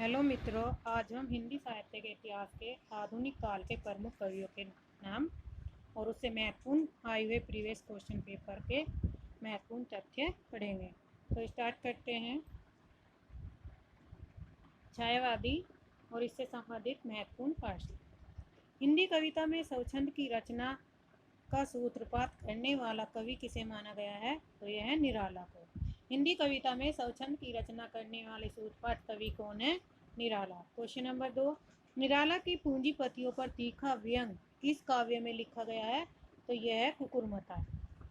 Hello मित्रों, आज हम हिंदी साहित्य के इतिहास के आधुनिक काल के प्रमुख कवियों के नाम और उससे महत्वपूर्ण आए हुए प्रीवियस क्वेश्चन पेपर के महत्वपूर्ण तथ्य पढ़ेंगे। तो स्टार्ट करते हैं। छायावादी और इससे संबंधित महत्वपूर्ण प्रश्न। हिंदी कविता में स्वच्छंद की रचना का सूत्रपात करने वाला कवि किसे माना गया है? तो यह है निराला को। हिंदी कविता में स्वच्छंद की रचना करने वाले सूत्रपात कवि कौन है? निराला। क्वेश्चन नंबर 2, निराला की पूंजीपतियों पर तीखा व्यंग किस काव्य में लिखा गया है? तो यह है कुकुरमता।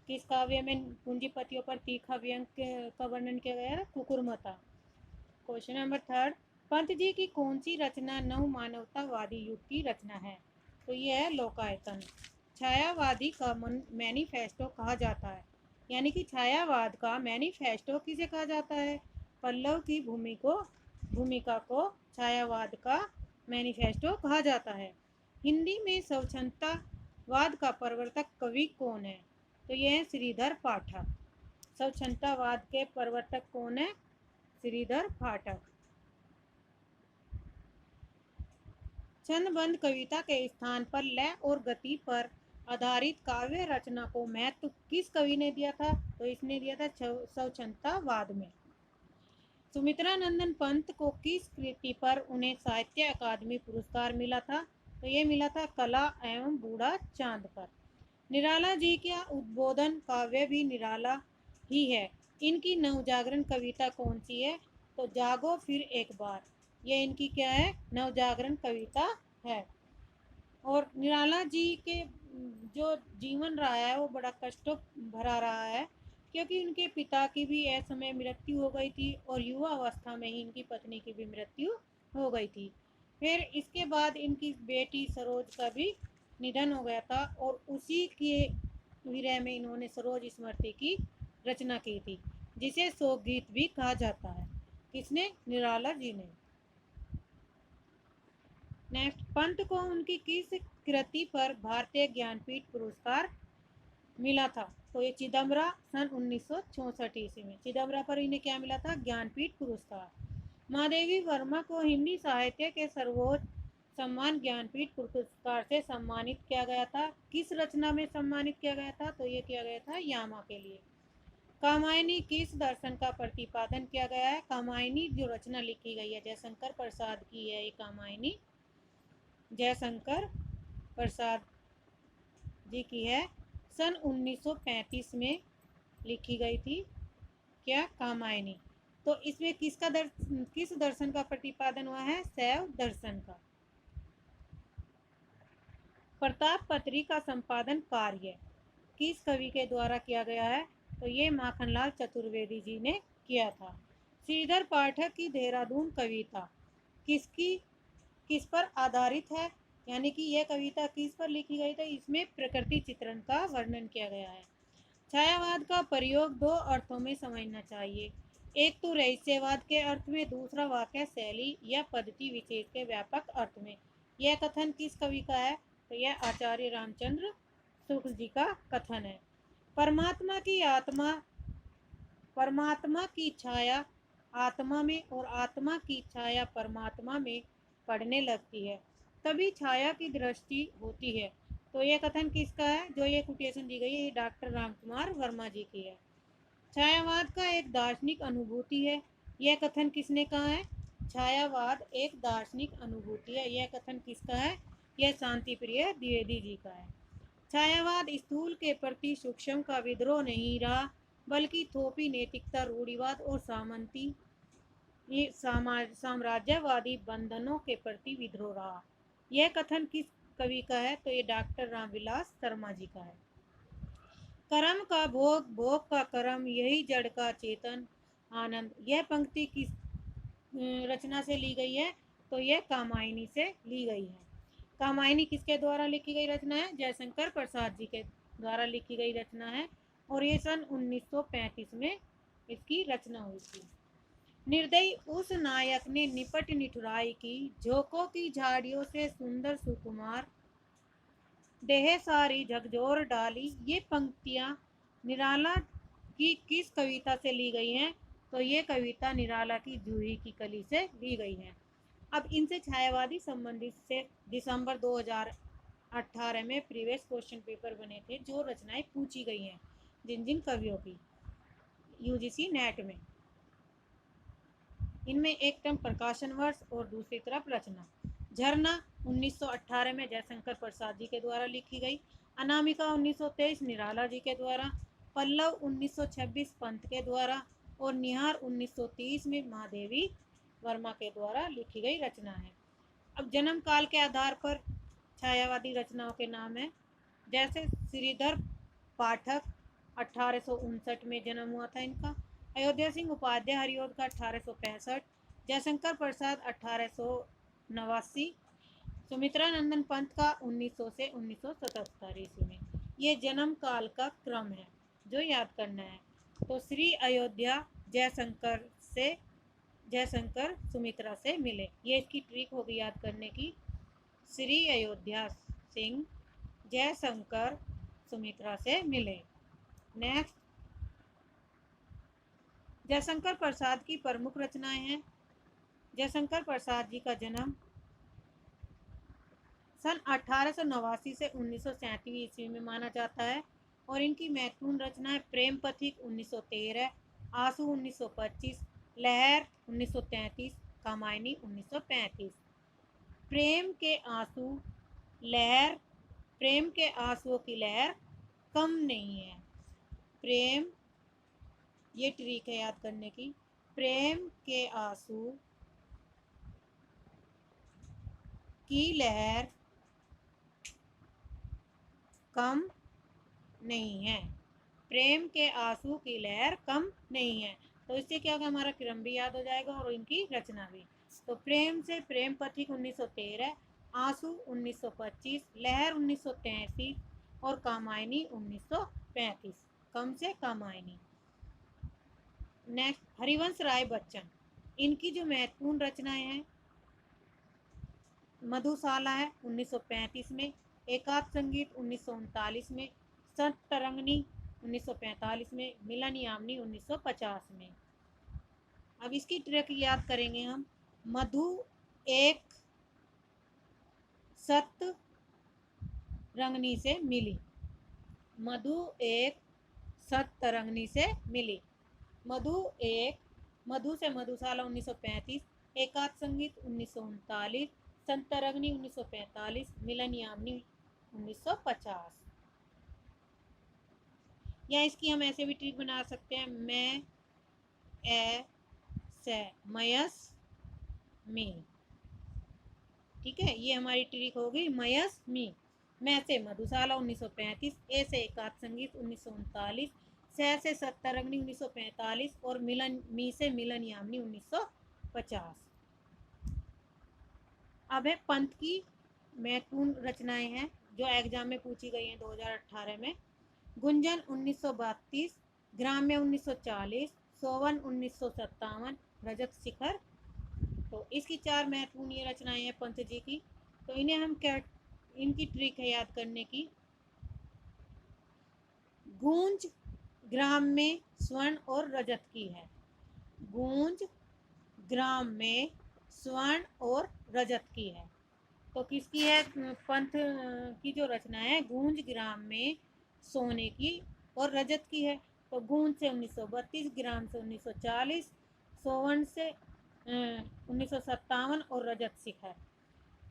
किस काव्य में पूंजीपतियों पर तीखा व्यंग का वर्णन किया गया है? कुकुरमता। क्वेश्चन नंबर 3, पंत जी की कौन सी रचना नव मानवतावादी युग की रचना है? तो यह है लोकायतन। छायावादी का मैनिफेस्टो कहा जाता है, यानी कि छायावाद का मैनिफेस्टो किसे कहा जाता है? पल्लव की भूमिका को छायावाद का मैनिफेस्टो कहा जाता है। हिंदी में स्वच्छंदतावाद का प्रवर्तक कवि कौन है? तो यह है श्रीधर पाठक। स्वच्छंदतावाद के प्रवर्तक कौन है? श्रीधर पाठक। छंदबद्ध कविता के स्थान पर लय और गति पर आधारित काव्य रचना को महत्व किस कवि ने दिया था? तो इसने दिया था स्वच्छंदतावाद में। सुमित्रा नंदन पंत को किस कृति पर उन्हें साहित्य अकादमी पुरस्कार मिला था? तो ये मिला था कला एवं बूढ़ा चांद पर। निराला जी का उद्बोधन काव्य भी निराला ही है। इनकी नवजागरण कविता कौन सी है? तो जागो फिर एक बार। ये इनकी क्या है? नवजागरण कविता है। और निराला जी के जो जीवन रहा है वो बड़ा कष्टों भरा रहा है, क्योंकि उनके पिता की भी इस समय मृत्यु हो गई थी और युवा अवस्था में ही इनकी पत्नी की भी मृत्यु हो गई थी। फिर इसके बाद इनकी बेटी सरोज का भी निधन हो गया था और उसी के विरह में इन्होंने सरोज स्मृति की रचना की थी, जिसे शोक गीत भी कहा जाता है। किसने? निराला जी ने। नेक्स्ट, पंत को उनकी किस कृति पर भारतीय ज्ञानपीठ पुरस्कार मिला था? तो ये चिदम्बरा सन 1964 ईस्वी में चिदम्बरा पर इन्हें क्या मिला था? ज्ञानपीठ पुरस्कार। महादेवी वर्मा को हिंदी साहित्य के सर्वोच्च सम्मान ज्ञानपीठ पुरस्कार से सम्मानित किया गया था। किस रचना में सम्मानित किया गया था? तो ये किया गया था यामा के लिए। कामायनी किस दर्शन का प्रतिपादन किया गया है? कामायनी जो रचना लिखी गई है जयशंकर प्रसाद की है, ये कामायनी जयशंकर प्रसाद जी की है। सन 1935 में लिखी गई थी। क्या? कामायनी। तो इसमें किस दर्शन का प्रतिपादन हुआ है? शैव दर्शन का। प्रताप पत्री का संपादन कार्य किस कवि के द्वारा किया गया है? तो ये माखनलाल चतुर्वेदी जी ने किया था। श्रीधर पाठक की देहरादून कविता किस पर आधारित है? यानी कि यह कविता किस पर लिखी गई थी? इसमें प्रकृति चित्रण का वर्णन किया गया है। छायावाद का प्रयोग दो अर्थों में समझना चाहिए। एक तो रहस्यवाद के अर्थ में, दूसरा वाक्य शैली या पद्धति विशेष के व्यापक अर्थ में। यह कथन किस कवि का है? तो यह आचार्य रामचंद्र शुक्ल जी का कथन है। परमात्मा की छाया आत्मा में और आत्मा की छाया परमात्मा में पड़ने लगती है, तभी छाया की दृष्टि होती है। तो यह कथन किसका है? जो ये कोटेशन दी गई है, ये डॉक्टर रामकुमार वर्मा जी की है। छायावाद का एक दार्शनिक अनुभूति है। यह कथन किसने कहा है? छायावाद एक दार्शनिक अनुभूति है। यह कथन किसका है? यह शांति प्रिय द्विवेदी जी का है। छायावाद स्थूल के प्रति सूक्ष्म का विद्रोह नहीं रहा, बल्कि थोपी नैतिकता, रूढ़िवाद और साम्राज्यवादी बंधनों के प्रति विद्रोह रहा। यह कथन किस कवि का है? तो ये डॉक्टर रामविलास शर्मा जी का है। कर्म का भोग, भोग का कर्म, यही जड़ का चेतन आनंद। यह पंक्ति किस रचना से ली गई है? तो यह कामायनी से ली गई है। कामायनी किसके द्वारा लिखी गई रचना है? जयशंकर प्रसाद जी के द्वारा लिखी गई रचना है और ये सन 1935 में इसकी रचना हुई थी। निर्दयी उस नायक ने निपट निठुराई की, झोंकों की झाड़ियों से सुंदर सुकुमार, देह सारी झकझोर डाली। ये पंक्तियां निराला की किस कविता से ली गई हैं? तो ये कविता निराला की जूही की कली से ली गई है। अब इनसे छायावादी संबंधित से दिसंबर 2018 में प्रीवियस क्वेश्चन पेपर बने थे, जो रचनाएं पूछी गई हैं जिन जिन कवियों की यूजीसी नेट में। इनमें एक टर्म प्रकाशन वर्ष और दूसरी तरफ रचना। झरना 1918 में जयशंकर प्रसाद जी के द्वारा लिखी गई। अनामिका 1923 निराला जी के द्वारा। पल्लव 1926 पंत के द्वारा। और निहार 1930 में महादेवी वर्मा के द्वारा लिखी गई रचना है। अब जन्म काल के आधार पर छायावादी रचनाओं के नाम है, जैसे श्रीधर पाठक 1859 में जन्म हुआ था इनका। अयोध्या सिंह उपाध्याय हरिऔध का 1865। जयशंकर प्रसाद 1889। सुमित्रा नंदन पंत का 1900 से 1977 ईस्वी में। ये जन्म काल का क्रम है जो याद करना है। तो श्री अयोध्या जयशंकर सुमित्रा से मिले, ये इसकी ट्रिक होगी याद करने की। श्री अयोध्या सिंह जयशंकर सुमित्रा से मिले। नेक्स्ट, जयशंकर प्रसाद की प्रमुख रचनाएं हैं। जयशंकर प्रसाद जी का जन्म सन 1889 से 1937 ईस्वी में माना जाता है और इनकी महत्वपूर्ण रचनाएं प्रेम पथिक 1913, आंसू 1925, लहर 1933, कामायनी 1935। प्रेम के आंसू लहर, प्रेम के आंसुओं की लहर कम नहीं है। प्रेम, ये ट्रिक है याद करने की। प्रेम के आंसू की लहर कम नहीं है। प्रेम के आंसू की लहर कम नहीं है। तो इससे क्या होगा, हमारा क्रम भी याद हो जाएगा और इनकी रचना भी। तो प्रेम से प्रेम पथिक 1913, आंसू 1925, लहर 1933 और कामायनी 1935। कम से कामायनी। नेक्स्ट, हरिवंश राय बच्चन, इनकी जो महत्वपूर्ण रचनाएं हैं, मधुशाला है 1935 में, एकांत संगीत 1939 में, संत तरंगिणी 1945 में, मिलन यामिनी 1950 में। अब इसकी ट्रिक याद करेंगे हम। मधु एक सत रंगनी से मिली। मधु एक सत तरंगनी से मिली। मधु से मधुशाला 1935, एकांत संगीत 1939, संत तरंगिणी 1945, मिलन यामिनी 1950। या इसकी हम ऐसे भी ट्रिक बना सकते हैं, मैं ए से मयस में। ठीक है, ये हमारी ट्रिक हो गई मयस मी। मैं से मधुशाला 1935, ए से एकांत संगीत 1939, से सत्तरंगनी 1945 और मिलन मी से मिलन यामिनी 1950। अब है पंत की महत्वपूर्ण रचनाएं हैं जो एग्जाम में पूछी गई हैं 2018 में। गुंजन 1932, ग्राम्य 1940, सोवन 1957, रजत शिखर। तो इसकी चार महत्वपूर्ण ये रचनाएं हैं पंत जी की। तो इन्हें हम क्या, इनकी ट्रिक है याद करने की। गूंज ग्राम में स्वर्ण और रजत की है। गूंज ग्राम में स्वर्ण और रजत की है। तो किसकी है, पंत की जो रचना है गूंज ग्राम में सोने की और रजत की है। तो गूंज से 1932, ग्राम से 1940, सोवन से 1957 और रजत शिखर।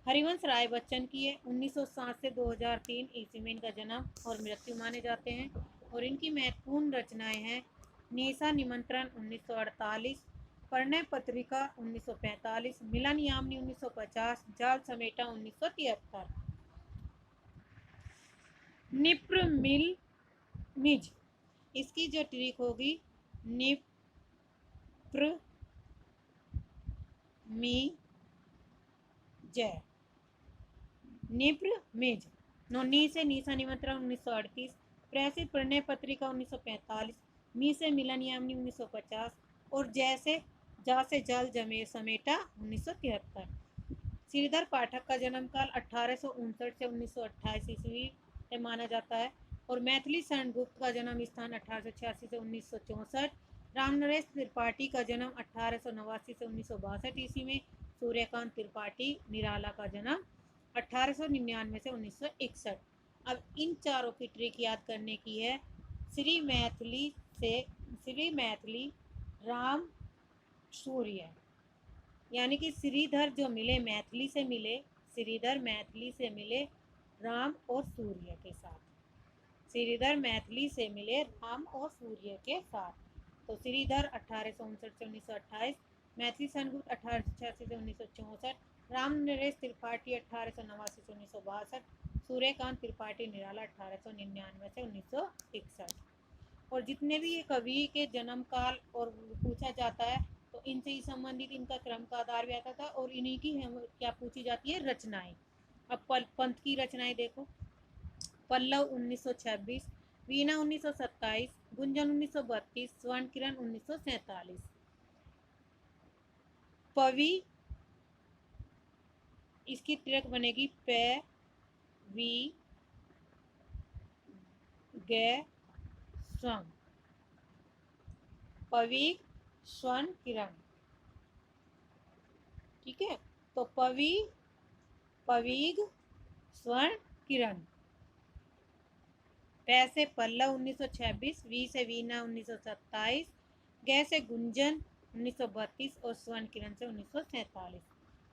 हरिवंश राय बच्चन की है 1960 से 2003 ईस्वी में इनका जन्म और मृत्यु माने जाते हैं। और इनकी महत्वपूर्ण रचनाएं हैं निशा निमंत्रण 1948, प्रणय पत्रिका 1945, मिलन यामिनी 1950, जाल समेटा 1973। निप्र मिल मिज, इसकी जो ट्रिक होगी, निप्र मी जय, निप्र मिज। नी से निशा निमंत्रण 1938, प्रसिद्ध प्रणय पत्रिका 1945, मी से मिलन यामिनी 1950 और जैसे जा से जल जमे समेटा 1973। श्रीधर पाठक का जन्म काल 1859 से 1928 ईस्वी में माना जाता है और मैथिली शरण गुप्त का जन्म स्थान 1886 से 1964। रामनरेश त्रिपाठी का जन्म 1889 से 1962 ईस्वी में। सूर्यकांत त्रिपाठी निराला का जन्म 1899 से 1961। अब इन चारों की ट्रिक याद करने की है। श्री मैथिली राम सूर्य, यानी कि श्रीधर जो मिले मैथिली से मिले, श्रीधर मैथिली से मिले राम और सूर्य के साथ, श्रीधर मैथिली से मिले राम और सूर्य के साथ। तो श्रीधर 1859 से 1928, मैथिली सेनगुप्त 1886 से 1964, राम नरेश त्रिपाठी 1889 से 1962, सूर्यकांत त्रिपाठी निराला 1899 से 1961। और जितने भी ये कवि के जन्म काल और पूछा जाता है तो इनसे ही संबंधित इनका क्रम का आधार भी आता था, और इन्हीं की क्या पूछी जाती है, रचनाएं। अब पंत की रचनाएं देखो। पल्लव 1926, वीणा 1927, गुंजन 1932, स्वर्ण किरण 1947। पवि, इसकी ट्रिक बनेगी पे वी गे स्वर्ण, पविग स्वर्ण किरण। ठीक है, तो पविग स्वर्ण किरण। पै से पल्लव 1926, वी से वीणा 1927, गे से गुंजन 1932 और स्वर्ण किरण से 1947,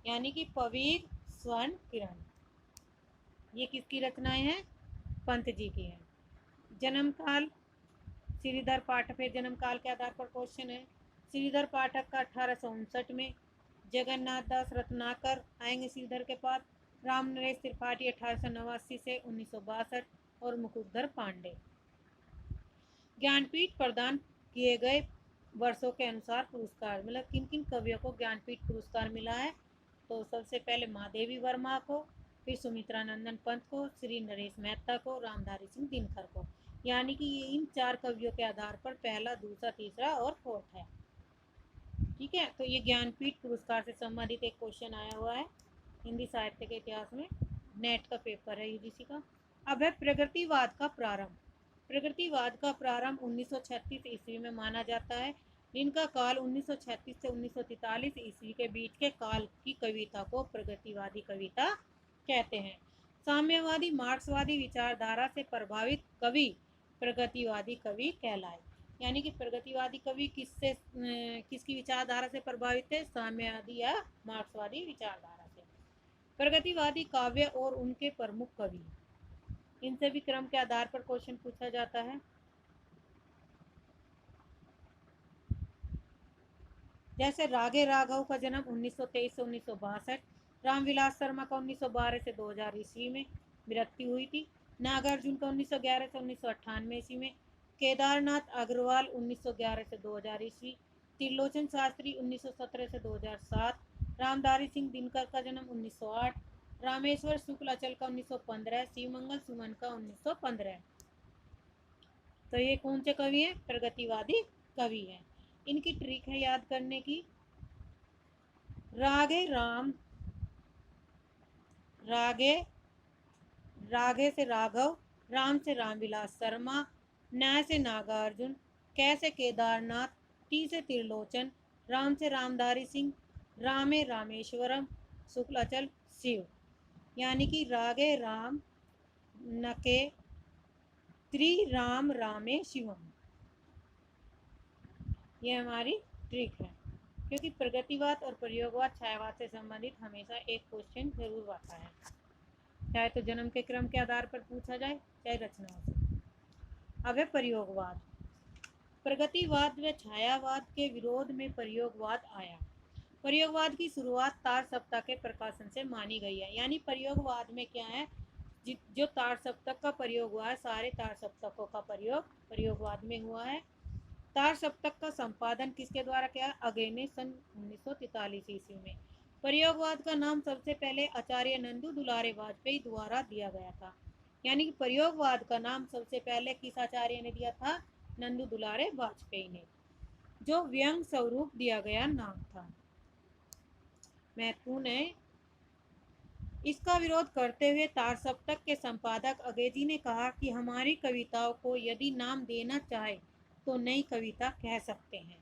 यानी कि पविग स्वर्ण किरण। ये किसकी रचनाएं हैं, पंत जी की हैं। जन्म काल, श्रीधर पाठक के जन्म काल के आधार पर क्वेश्चन है। श्रीधर पाठक का 1859 में, जगन्नाथ दास रत्नाकर आएंगे श्रीधर के पास, राम नरेश त्रिपाठी 1889 से 1962 और मुकुंदर पांडे। ज्ञानपीठ प्रदान किए गए वर्षों के अनुसार पुरस्कार, मतलब किन किन कवियों को ज्ञानपीठ पुरस्कार मिला है। तो सबसे पहले महादेवी वर्मा को, फिर सुमित्रा नंदन पंत को, श्री नरेश मेहता को, रामधारी सिंह दिनकर को, यानी कि ये इन चार कवियों के आधार पर पहला, दूसरा, तीसरा और फोर्थ है। ठीक है, तो ये ज्ञानपीठ पुरस्कार से संबंधित एक क्वेश्चन आया हुआ है हिंदी साहित्य के इतिहास में, नेट का पेपर है यूजीसी का। अब है प्रगतिवाद का प्रारंभ। प्रगतिवाद का प्रारंभ 1936 ईस्वी में माना जाता है। इनका काल 1936 से 1943 ईस्वी के बीच के काल की कविता को प्रगतिवादी कविता कहते हैं। साम्यवादी मार्क्सवादी विचारधारा से प्रभावित कवि प्रगतिवादी कवि कहलाए। यानी कि प्रगतिवादी कवि किसकी विचारधारा से प्रभावित थे, साम्यवादी या मार्क्सवादी विचारधारा से। प्रगतिवादी काव्य और उनके प्रमुख कवि, इनसे भी क्रम के आधार पर क्वेश्चन पूछा जाता है। जैसे रागे राघव का जन्म 1923 से 1962, रामविलास शर्मा का 1912 से 2000 ईस्वी में मृत्यु हुई थी। नागार्जुन का 1911 से 1998 ईस्वी में, केदारनाथ अग्रवाल 1911 से 2000 ईस्वी, त्रिलोचन शास्त्री 1917 से 2007, रामधारी सिंह दिनकर का जन्म 1908, रामेश्वर शुक्ल अचल का 1915, शिवमंगल सुमन का 1915। तो ये कौन से कवि हैं, प्रगतिवादी कवि हैं। इनकी ट्रिक है याद करने की। रागे से राघव, राम से रामविलास शर्मा, न्याय से नागार्जुन, कै से केदारनाथ, टी से त्रिलोचन, राम से रामधारी सिंह, रामे रामेश्वरम, शुक्लाचल शिव, यानी कि रागे राम नके त्रि राम रामे शिवम। ये हमारी ट्रिक है, क्योंकि प्रगतिवाद और प्रयोगवाद छायावाद से संबंधित हमेशा एक क्वेश्चन जरूर आता है, चाहे तो जन्म के क्रम के आधार पर पूछा जाए, चाहे रचनाओं से। अब है प्रयोगवाद। प्रगतिवाद व छायावाद के विरोध में प्रयोगवाद आया। प्रयोगवाद की शुरुआत तार सप्ताह के प्रकाशन से मानी गई है। यानी प्रयोगवाद में क्या है, जो तार सप्तक का प्रयोग हुआ है, सारे तार सप्तकों का प्रयोग प्रयोगवाद में हुआ है। तार सप्तक का संपादन किसके द्वारा किया, अगे ने सन 1943 ईस्वी में। प्रयोगवाद का नाम सबसे पहले आचार्य नंदू दुलारे वाजपेयी द्वारा दिया गया था। यानी कि प्रयोगवाद का नाम सबसे पहले किस आचार्य ने दिया था, नंदू दुलारे वाजपेयी ने, जो व्यंग स्वरूप दिया गया नाम था। महत्वपूर्ण है। इसका विरोध करते हुए तार सप्तक के संपादक अगेजी ने कहा कि हमारी कविताओं को यदि नाम देना चाहे तो नई कविता कह सकते हैं।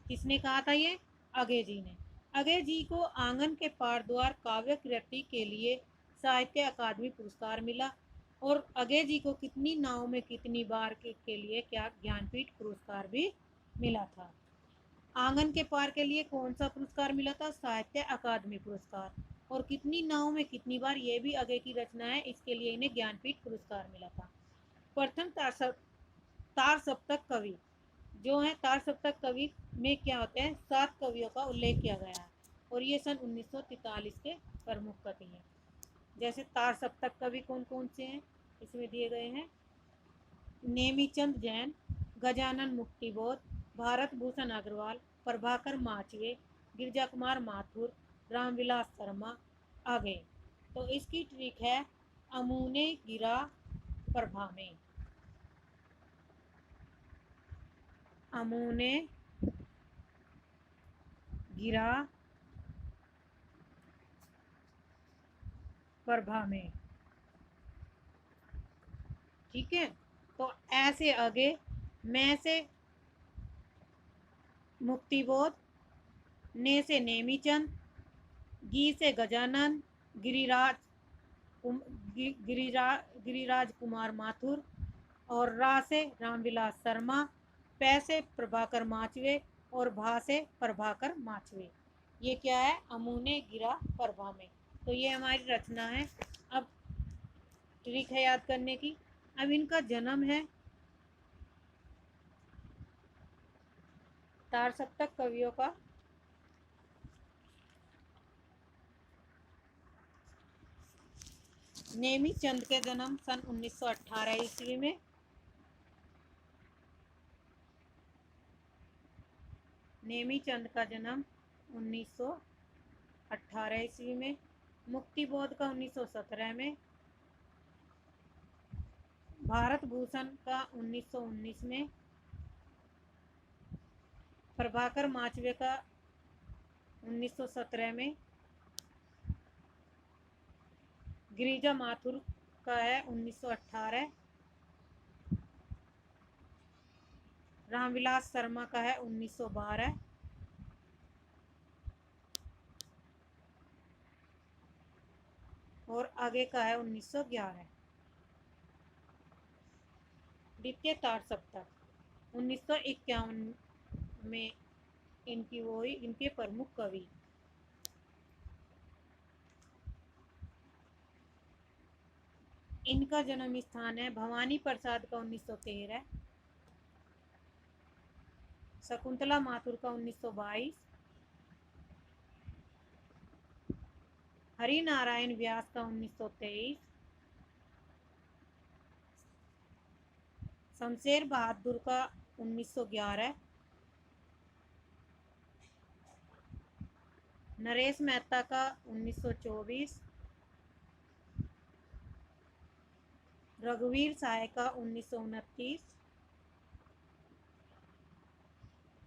किसने कहा था ये, अगेजी ने। अगय जी को आंगन के पार द्वार काव्य कृति के लिए साहित्य अकादमी पुरस्कार मिला। और अगय जी को कितनी नाव में कितनी बार के लिए क्या ज्ञानपीठ पुरस्कार भी मिला था। आंगन के पार के लिए कौन सा पुरस्कार मिला था, साहित्य अकादमी पुरस्कार। और कितनी नाव में कितनी बार, ये भी अगय की रचना है, इसके लिए इन्हें ज्ञानपीठ पुरस्कार मिला था। प्रथम तार सप्तक कवि जो है, तार सप्तक कवि में क्या होते हैं, 7 कवियों का उल्लेख किया गया है और ये सन 1943 के प्रमुख कवि हैं। जैसे तार सप्तक कवि कौन कौन से हैं इसमें दिए गए हैं, नेमीचंद जैन, गजानन मुक्तिबोध, भारत भूषण अग्रवाल, प्रभाकर माचवे, गिरजा कुमार माथुर, रामविलास शर्मा आगे। तो इसकी ट्रिक है अमूने गिरा प्रभा में, अमूने गिरा प्रभा में। ठीक है, तो ऐसे आगे, मैं से मुक्तिबोध, ने से नेमीचंद, गी से गजानन, गिरिराज गिरिराज कुमार माथुर और रा से रामविलास शर्मा, पै से प्रभाकर माचवे और भा से प्रभाकर माचवे। ये क्या है, अमूने गिरा प्रभा में। तो ये हमारी रचना है। अब ट्रिक है याद करने की। अब इनका जन्म है, तार सप्तक कवियों का नेमीचंद के जन्म सन 1918 ईस्वी में, नेमीचंद का जन्म 1918 ईस्वी में, मुक्तिबोध का 1917 में, भारत भूषण का 1919 में, प्रभाकर माचवे का 1917 में, गिरिजा माथुर का है 1918, रामविलास शर्मा का है 1912, और आगे का है 1911। द्वितीय तार सप्तक 1951 में इनकी वो ही इनके प्रमुख कवि। इनका जन्म स्थान है भवानी प्रसाद का 1913, शकुंतला माथुर का 1922, हरि नारायण व्यास का 1923, शमशेर बहादुर का 1911, नरेश मेहता का 1924, रघुवीर सहाय का 1929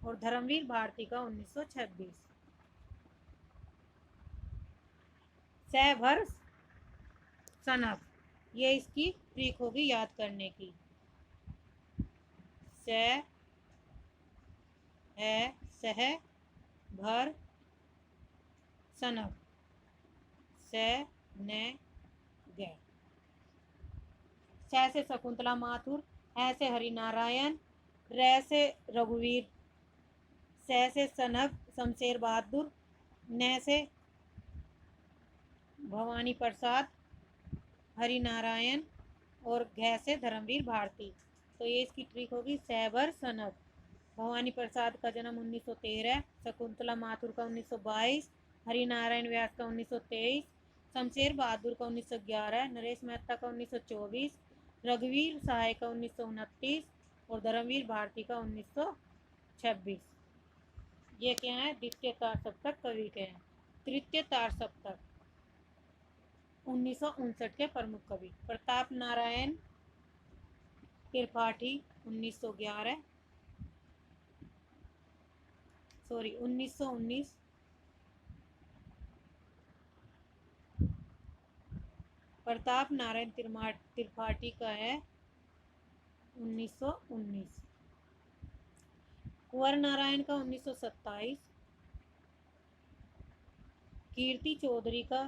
और धर्मवीर भारती का 1926। सैभर सनक, ये इसकी ट्रिक होगी याद करने की। स है सह भर सनक, स न ग। स से शकुंतला माथुर, है से हरिनारायण, र से रघुवीर, स से सनक शमशेर बहादुर, न से भवानी प्रसाद हरिनारायण और घ से धर्मवीर भारती। तो ये इसकी ट्रिक होगी सैबर सनक। भवानी प्रसाद का जन्म 1913, शकुंतला माथुर का 1922, हरिनारायण व्यास का 1923, शमशेर बहादुर का 1911, नरेश मेहता का 1924, रघुवीर सहाय का 1929 और धर्मवीर भारती का 1926। ये क्या है, द्वितीय तार सप्तक कवि के हैं। तृतीय तार सप्तक 1959 के प्रमुख कवि प्रताप नारायण त्रिपाठी 1911, सॉरी 1919, प्रताप नारायण त्रिपाठी का है 1919, कुंवर नारायण का 1927, कीर्ति चौधरी का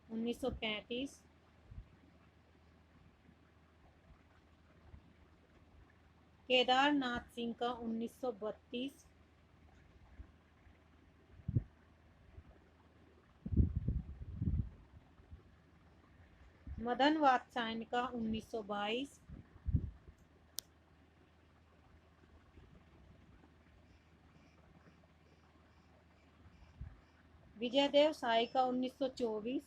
1935, केदारनाथ सिंह का 1932, मदन वात्सायन का 1922, विजयदेव साई का 1924,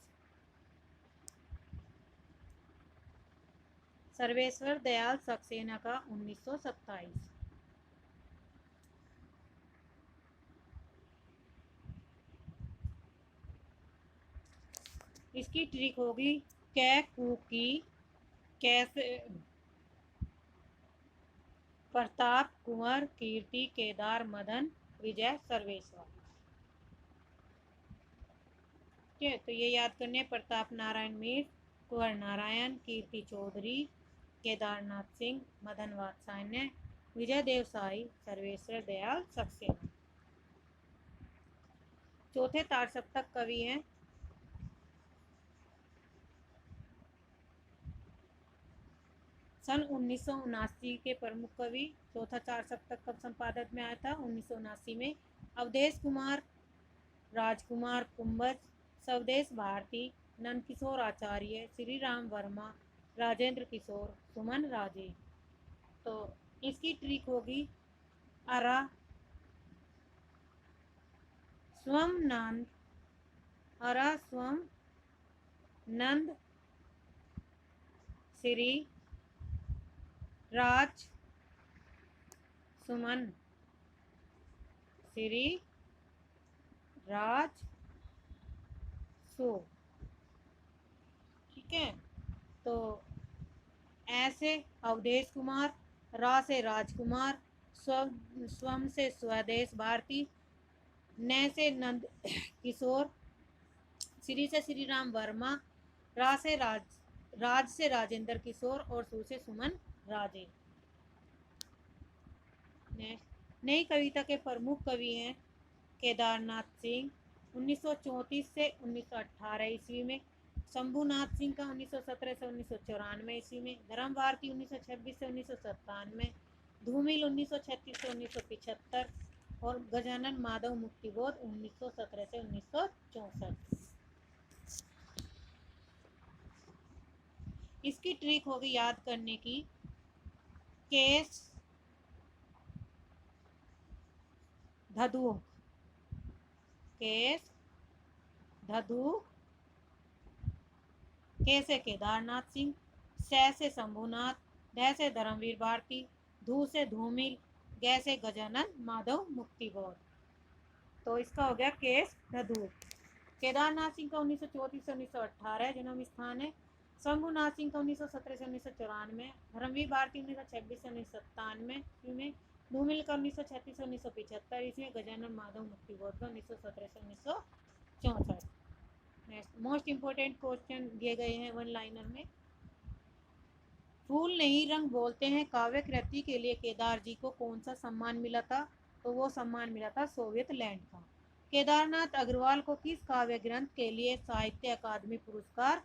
सर्वेश्वर दयाल सक्सेना का 1927। इसकी ट्रिक होगी कै कुकी कैसे प्रताप कुंवर कीर्ति केदार मदन विजय सर्वेश्वर। ठीक है, तो ये याद करने प्रताप नारायण मीर, कुंवर नारायण, कीर्ति चौधरी, केदारनाथ सिंह, मदन वात्सायन, विजय देव साई, सर्वेश्वर दयाल सक्सेना। चौथे तार सप्तक कवि हैं सन 1979 के प्रमुख कवि। चौथा चार सप्तक कब संपादन में आया था? 1979 में। अवधेश कुमार, राजकुमार कुंभज, स्वदेश भारती, नंदकिशोर आचार्य, श्री राम वर्मा, राजेंद्र किशोर, सुमन राजे। तो इसकी ट्रिक होगी अरा स्वम नंद, अरा स्वम नंद श्री राज सुमन, श्री राज सो। ठीक है, तो ऐसे अवधेश कुमार, रा से राजकुमार, स्वम से स्वदेश भारती, न से नंद किशोर, श्री से श्री राम वर्मा, रा से राज से राजेंद्र किशोर और सु से सुमन राजे। नई कविता के प्रमुख कवि हैं केदारनाथ सिंह 1934 से 1918 ईस्वी में, शंभुनाथ सिंह का 1917 से 1994 ईस्वी में, धर्म भारती 1926 से 1997, धूमिल 1936 से 1975 और गजानन माधव मुक्तिबोध 1917 से 1964। इसकी ट्रिक होगी याद करने की केस धधु, केस धधु, के से केदारनाथ सिंह, सै से शंभुनाथ, ध से धर्मवीर भारती, धू से धूमिल, गै से गजानन माधव मुक्तिबोध। तो इसका हो गया केस धधु। केदारनाथ सिंह का 1934 से 1918 जन्म स्थान है, शंभुनाथ सिंह का 1917 से 1994, धर्मवीर भारती 1926 से 1997 में, धूमिल का 1936 से 1975 इसमें, गजानन माधव मुक्तिबोध का 1917 से 1964। मोस्ट इंपोर्टेंट क्वेश्चन दिए गए हैं वन लाइनर में। फूल नहीं रंग बोलते हैं काव्य कृति के लिए केदार जी को कौन सा सम्मान मिला था? तो वो सम्मान मिला था सोवियत लैंड का। केदारनाथ अग्रवाल को किस काव्य ग्रंथ के लिए साहित्य अकादमी पुरस्कार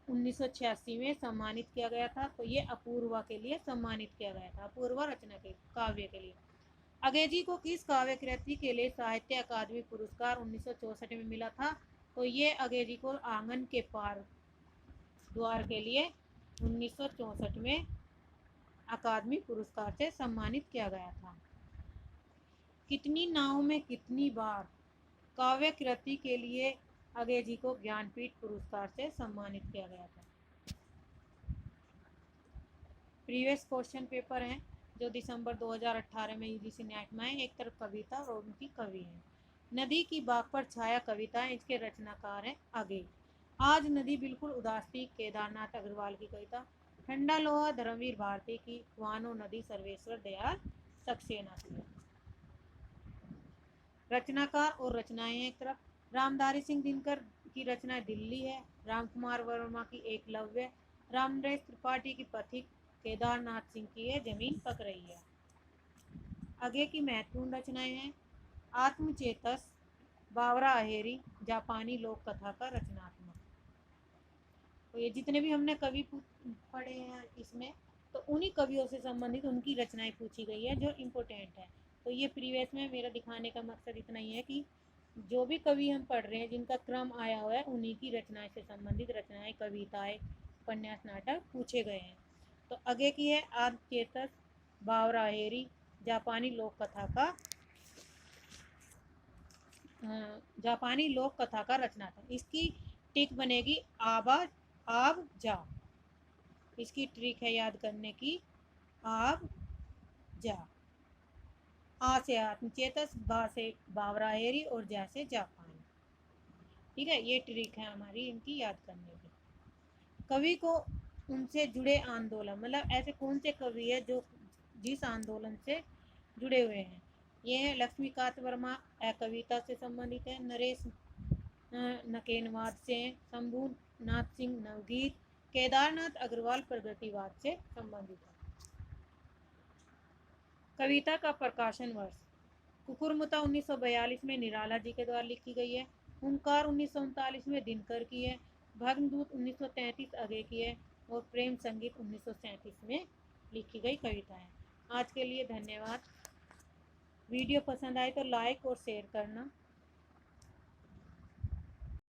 1986 में सम्मानित किया गया था? तो ये अपूर्वा के लिए सम्मानित किया गया था, अपूर्वा रचना के काव्य के लिए। अगेजी को किस काव्य कृति के लिए साहित्य अकादमी पुरस्कार 1964 में मिला था? तो ये अगेजी को आंगन के पार द्वार के लिए 1964 में अकादमी पुरस्कार से सम्मानित किया गया था। कितनी नाव में कितनी बार काव्य कृति के लिए अगेजी को ज्ञानपीठ पुरस्कार से सम्मानित किया गया था। प्रीवियस क्वेश्चन पेपर हैं जो दिसंबर 2018 में यूजीसी नेट में आए। एक तरफ कविता और उनकी कवि हैं। नदी की बाग पर छाया कविता, इसके रचनाकार हैं आगे। आज नदी बिल्कुल उदास थी, केदारनाथ अग्रवाल की कविता। ठंडा लोहा धर्मवीर भारती की, कुआनो नदी सर्वेश्वर दयाल सक्सेना की। रचनाकार और रचनाएं एक तरफ, रामधारी सिंह दिनकर की रचना दिल्ली है, रामकुमार वर्मा की एकलव्य, रामनरेश त्रिपाठी की पथिक, केदारनाथ सिंह की है जमीन पक रही है। आगे की महत्वपूर्ण रचनाएं हैं आत्मचेतस, बावरा अहेरी, जापानी लोक कथा का रचनात्मक। तो ये जितने भी हमने कवि पढ़े हैं इसमें, तो उन्हीं कवियों से संबंधित उनकी रचनाएं पूछी गई है जो इम्पोर्टेंट है। तो ये प्रीवियस में मेरा दिखाने का मकसद इतना ही है कि जो भी कवि हम पढ़ रहे हैं जिनका क्रम आया हुआ है उन्हीं की रचनाएं से संबंधित रचनाएं, कविताएं, उपन्यास, नाटक पूछे गए हैं। तो आगे की है आद चेतस बावरा अहेरी, जापानी लोक कथा का जापानी लोक कथा का रचनात्मक। इसकी टिक बनेगी आबा आब जा। इसकी ट्रिक है याद करने की, आब जा। आ से आत्मचेतस, बा से बावराहेरी और जा से जापान। ठीक है, ये ट्रिक है हमारी इनकी याद करने की। कवि को उनसे जुड़े आंदोलन, मतलब ऐसे कौन से कवि है जो जिस आंदोलन से जुड़े हुए हैं। ये है लक्ष्मीकांत वर्मा, कविता से संबंधित है। नरेश नकेनवाद से, शंभू नाथ सिंह नवगीत, केदारनाथ अग्रवाल प्रगतिवाद से संबंधित है। कविता का प्रकाशन वर्ष, कुकुरमुता 1942 में निराला जी के द्वारा लिखी गई है। हुंकार 1939 में दिनकर की है। भग्नदूत 1933 आगे की है। और प्रेम संगीत 1937 में लिखी गई कविता है। आज के लिए धन्यवाद। वीडियो पसंद आए तो लाइक और शेयर करना।